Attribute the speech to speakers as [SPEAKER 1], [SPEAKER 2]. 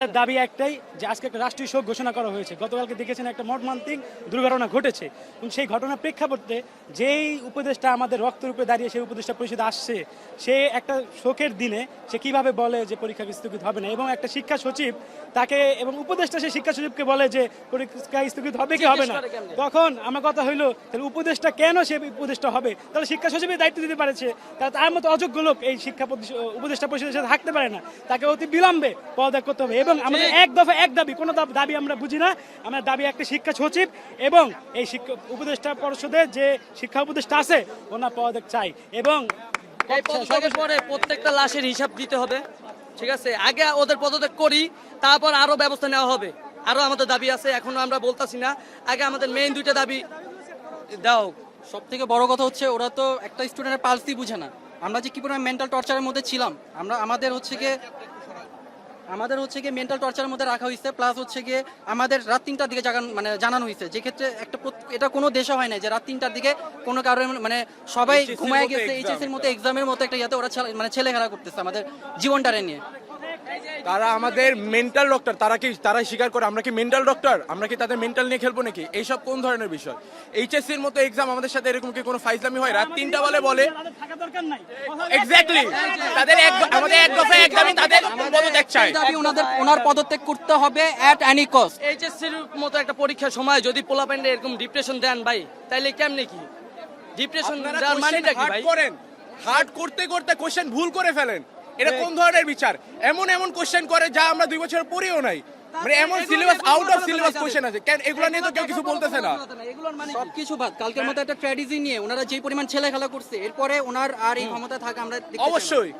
[SPEAKER 1] দাবি একটাই যে আজকে একটা রাষ্ট্রীয় শোক ঘোষণা করা হয়েছে। গতকালকে দেখেছেন একটা মর্মান্তিক দুর্ঘটনা ঘটেছে এবং সেই ঘটনার প্রেক্ষাপটে যেই উপদেষ্টা আমাদের রক্তের উপরে দাঁড়িয়ে সেই উপদেষ্টা পরিষদে আসছে, সে একটা শোকের দিনে সে কিভাবে বলে যে পরীক্ষা স্থগিত হবে না, এবং একটা শিক্ষা সচিব তাকে এবং উপদেষ্টা সেই শিক্ষা সচিবকে বলে যে পরীক্ষা স্থগিত হবে কি হবে না। তখন আমার কথা হইলো, তাহলে উপদেষ্টা কেন সে উপদেষ্টা হবে? তাহলে শিক্ষা সচিবের দায়িত্ব দিতে পারেছে, তার মতো অযোগ্য লোক এই উপদেষ্টা পরিষদের সাথে থাকতে পারে না। তাকে অতি বিলম্বে পদত্যাগ করতে হবে। এবং আমাদের এক দফা এক দাবি, কোনো দাবি আমরা বুঝি না, আমরা দাবি একটা শিক্ষা সচিব এবং এই শিক্ষা উপদেষ্টা পরিষদের যে শিক্ষা উপদেষ্টা আছে ওনার পদত্যাগ চাই। এবং
[SPEAKER 2] এই পদত্যাগের পরে প্রত্যেকটা লাশের হিসাব দিতে হবে, ঠিক আছে? আগে ওদের পদত্যাগ করি, তারপর আরো ব্যবস্থা নেওয়া হবে। আরো আমাদের দাবি আছে, এখনো আমরা বলতাছি না। আগে আমাদের মেইন দুইটা দাবি দাও।
[SPEAKER 3] সব থেকে বড় কথা হচ্ছে ওরা তো একটা স্টুডেন্টের পালসই বুঝে না। আমরা যে কি পরিমাণ মেন্টাল টর্চারের মধ্যে ছিলাম, আমাদের হচ্ছে গিয়ে মেন্টাল টর্চারের মধ্যে রাখা হয়েছে, প্লাস হচ্ছে গিয়ে আমাদের রাত 3টার দিকে জানানো হয়েছে, যে ক্ষেত্রে এটা কোনো দেশে হয় না যে রাত 3টার দিকে কোনো কারণে সবাই ঘুমায় গেছে, এইচএস এর মতো এক্সামের মতো একটা ইয়াতে ওরা ছেলে খেলা করতেছে আমাদের জীবনটারে নিয়ে।
[SPEAKER 4] তারা আমাদের মেন্টাল ডক্টর, তারাই স্বীকার করে আমরা কি মেন্টাল ডক্টর? আমরা কি তাদের মেন্টাল নিয়ে খেলবো নাকি? এইসব কোন ধরনের বিষয়? এইচএসসি এর মতো এক্সাম আমাদের সাথে এরকম কি কোনো ফাইজলামি হয়? রাত 3টা বলে এক্স্যাক্টলি আমাদের এক দফা এক দাবি, তাদের পদত্যাগ চাই।
[SPEAKER 3] ওনার পদত্যাগ করতে হবে এট এনি কস্ট।
[SPEAKER 2] এইচএসসির মতো একটা পরীক্ষার সময় যদি পোলাপেন্ডে এরকম ডিপ্রেশন দেন ভাই, তাইলে কেমনে কি ডিপ্রেশন দেওয়ার মানেটা কি ভাই?
[SPEAKER 4] হার্ড করতে করতে কোশ্চেন ভুল করে ফেলেন, এটা কোন ধরনের বিচার? এমন কোশ্চেন করে যা আমরা 2 বছর পড়িও নাই, এমন syllabus out of syllabus question আছে। কেন এগুলো নিয়ে তো কেউ কিছু বলতেছে না?
[SPEAKER 3] সবকিছু বাদ, কালকের মতো একটা ট্র্যাজেডি নিয়ে ওনারা যে পরিমাণ ছেলে খেলা করছে, এরপরে ওনার আর এই ক্ষমতা থাকে আমরা
[SPEAKER 4] অবশ্যই